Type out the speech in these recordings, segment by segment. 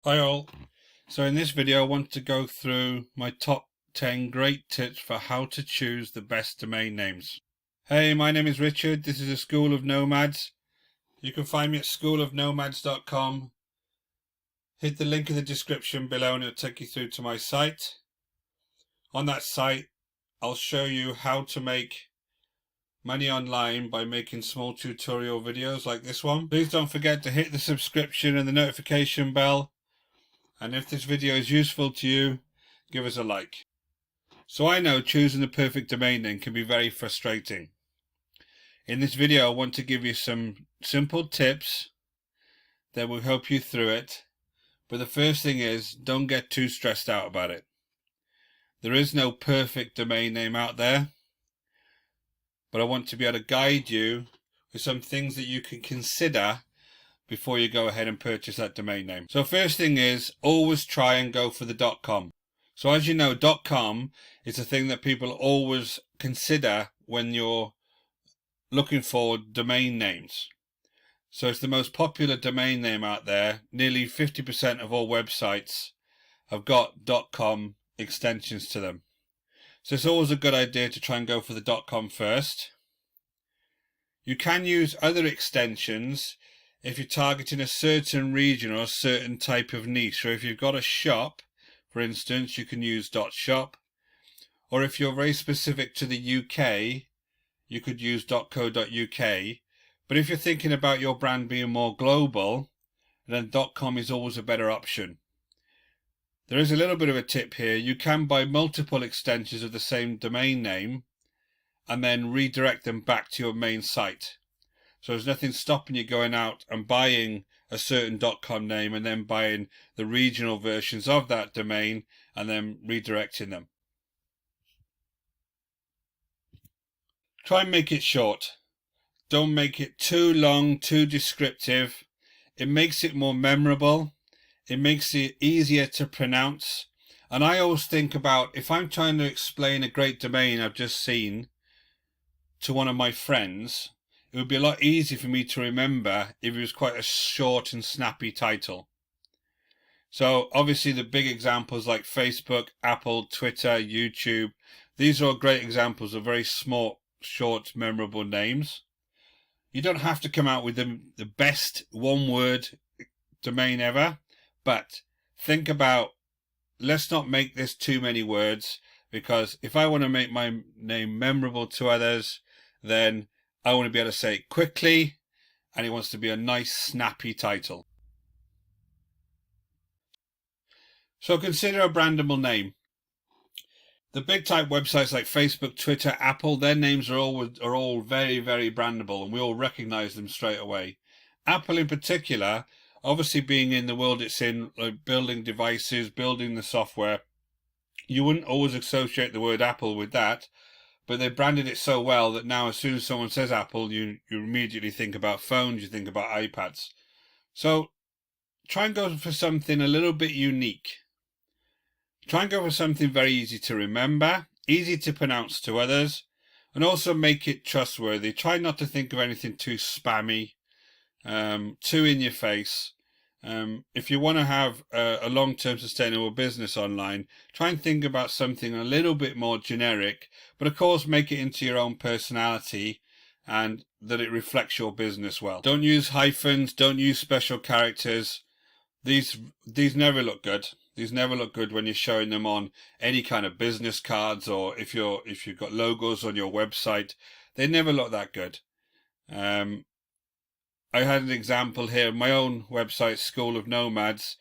Hi all. So in this video I want to go through my top 10 great tips for how to choose the best domain names. Hey, my name is Richard. This is the School of Nomads. You can find me at schoolofnomads.com. Hit the link in the description below and it'll take you through to my site. On that site I'll show you how to make money online by making small tutorial videos like this one. Please don't forget to hit the subscription and the notification bell. And if this video is useful to you, give us a like. So I know choosing the perfect domain name can be very frustrating. In this video I want to give you some simple tips that will help you through it. But the first thing is, don't get too stressed out about it. There is no perfect domain name out there. But I want to be able to guide you with some things that you can consider before you go ahead and purchase that domain name. So first thing is, always try and go for the .com. So as you know, .com is a thing that people always consider when you're looking for domain names. So it's the most popular domain name out there. Nearly 50% of all websites have got .com extensions to them. So it's always a good idea to try and go for the .com first. You can use other extensions if you're targeting a certain region or a certain type of niche. So if you've got a shop, for instance, you can use .shop. Or if you're very specific to the UK, you could use .co.uk. But if you're thinking about your brand being more global, then .com is always a better option. There is a little bit of a tip here. You can buy multiple extensions of the same domain name and then redirect them back to your main site. So there's nothing stopping you going out and buying a certain .com name and then buying the regional versions of that domain and then redirecting them. Try and make it short. Don't make it too long, too descriptive. It makes it more memorable. It makes it easier to pronounce. And I always think about, if I'm trying to explain a great domain I've just seen to one of my friends, it would be a lot easier for me to remember if it was quite a short and snappy title. So obviously the big examples like Facebook, Apple, Twitter, YouTube, these are all great examples of very small, short, memorable names. You don't have to come out with the best one-word domain ever, but think about, let's not make this too many words, because if I want to make my name memorable to others, then I want to be able to say it quickly, and it wants to be a nice, snappy title. So consider a brandable name. The big type websites like Facebook, Twitter, Apple, their names are all very, very brandable, and we all recognize them straight away. Apple in particular, obviously being in the world it's in, like building devices, building the software, you wouldn't always associate the word Apple with that, but they branded it so well that now as soon as someone says Apple, you immediately think about phones, you think about iPads. So try and go for something a little bit unique. Try and go for something very easy to remember, easy to pronounce to others, and also make it trustworthy. Try not to think of anything too spammy, too in your face. If you want to have a long-term sustainable business online, try and think about something a little bit more generic, but of course make it into your own personality and that it reflects your business well. Don't use hyphens, don't use special characters. These never look good. These never look good when you're showing them on any kind of business cards, or if you've got logos on your website. They never look that good. I had an example here. My own website, School of Nomads.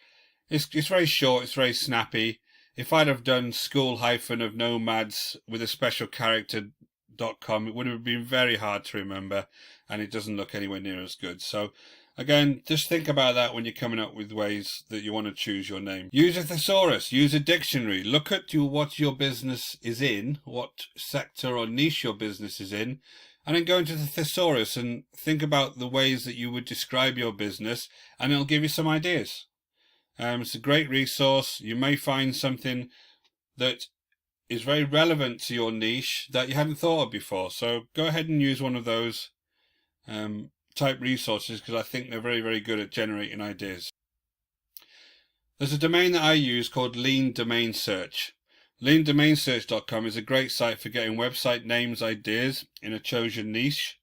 It's very short. It's very snappy. If I'd have done school-of nomads with a special character.com, it would have been very hard to remember, and it doesn't look anywhere near as good. So again, just think about that when you're coming up with ways that you want to choose your name. Use a thesaurus, use a dictionary. Look at what your business is in, what sector or niche your business is in, and then go into the thesaurus and think about the ways that you would describe your business, and it'll give you some ideas. It's a great resource. You may find something that is very relevant to your niche that you hadn't thought of before. So go ahead and use one of those type resources, because I think they're very, very good at generating ideas. There's a domain that I use called Lean Domain Search. LeanDomainSearch.com is a great site for getting website names ideas in a chosen niche.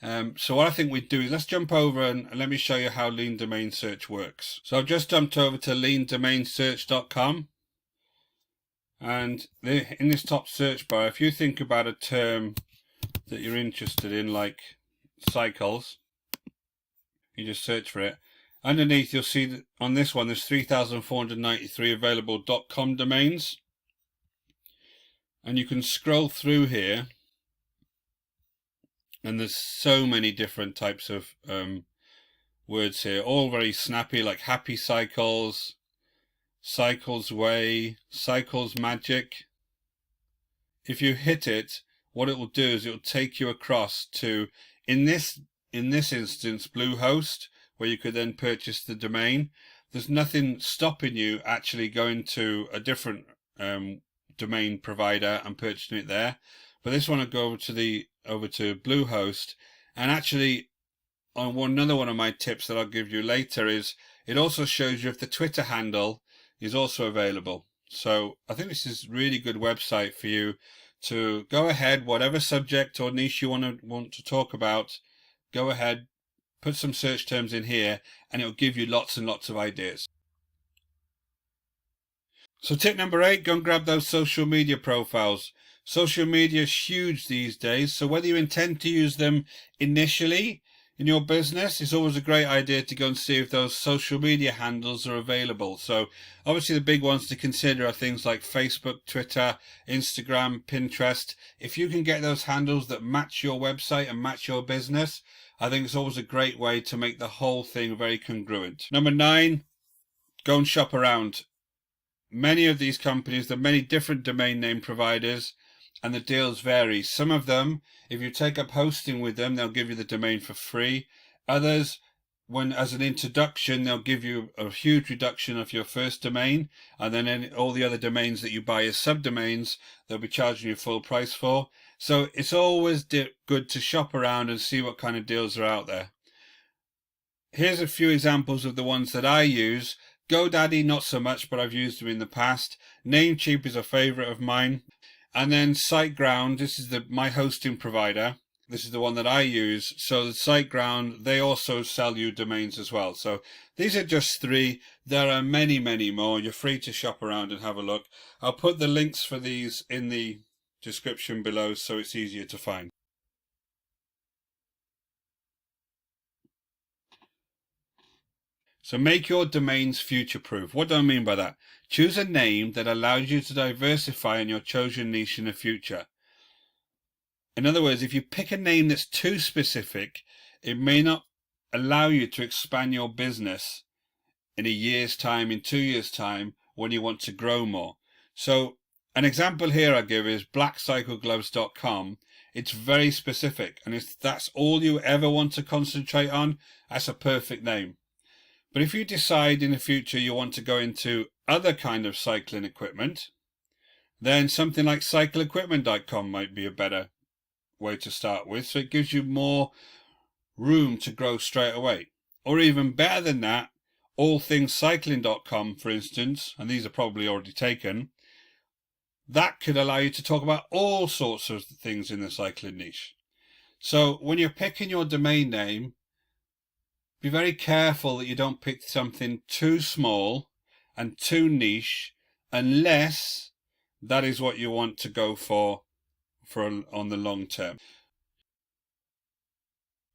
So what I think we'd do is let's jump over and let me show you how Lean Domain Search works. So I've just jumped over to LeanDomainSearch.com, and in this top search bar, if you think about a term that you're interested in, like cycles, you just search for it. Underneath you'll see that on this one there's 3,493 available .com domains, and you can scroll through here and there's so many different types of words here, all very snappy, like happy cycles, cycles way, cycles magic. If you hit it, what it will do is it will take you across to, in this instance, Bluehost, where you could then purchase the domain. There's nothing stopping you actually going to a different domain provider and purchasing it there. But this one will go over to Bluehost, and actually another one of my tips that I'll give you later is it also shows you if the Twitter handle is also available. So I think this is a really good website for you to go ahead, whatever subject or niche you want to talk about, go ahead, put some search terms in here, and it'll give you lots and lots of ideas. So tip number 8, go and grab those social media profiles. Social media is huge these days, so whether you intend to use them initially in your business, it's always a great idea to go and see if those social media handles are available. So obviously the big ones to consider are things like Facebook, Twitter, Instagram, Pinterest. If you can get those handles that match your website and match your business, I think it's always a great way to make the whole thing very congruent. Number 9, go and shop around. Many of these companies, there are many different domain name providers, and the deals vary. Some of them, if you take up hosting with them, they'll give you the domain for free. Others, as an introduction, they'll give you a huge reduction of your first domain, and then all the other domains that you buy as subdomains, they'll be charging you full price for. So it's always good to shop around and see what kind of deals are out there. Here's a few examples of the ones that I use. GoDaddy, not so much, but I've used them in the past. Namecheap is a favorite of mine. And then SiteGround, this is my hosting provider. This is the one that I use. So the SiteGround, they also sell you domains as well. So these are just 3. There are many, many more. You're free to shop around and have a look. I'll put the links for these in the description below so it's easier to find. So make your domains future-proof. What do I mean by that? Choose a name that allows you to diversify in your chosen niche in the future. In other words, if you pick a name that's too specific, it may not allow you to expand your business in a year's time, in 2 years' time, when you want to grow more. So an example here I give is blackcyclegloves.com. It's very specific, and if that's all you ever want to concentrate on, that's a perfect name. But if you decide in the future you want to go into other kind of cycling equipment, then something like cycleequipment.com might be a better way to start with. So it gives you more room to grow straight away. Or even better than that, allthingscycling.com, for instance, and these are probably already taken, that could allow you to talk about all sorts of things in the cycling niche. So when you're picking your domain name, be very careful that you don't pick something too small and too niche, unless that is what you want to go for on the long term.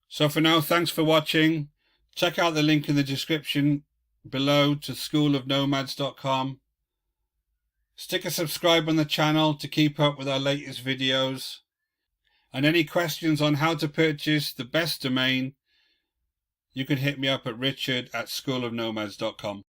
So for now, thanks for watching. Check out the link in the description below to schoolofnomads.com. Stick a subscribe on the channel to keep up with our latest videos. And any questions on how to purchase the best domain, you can hit me up at richard@schoolofnomads.com.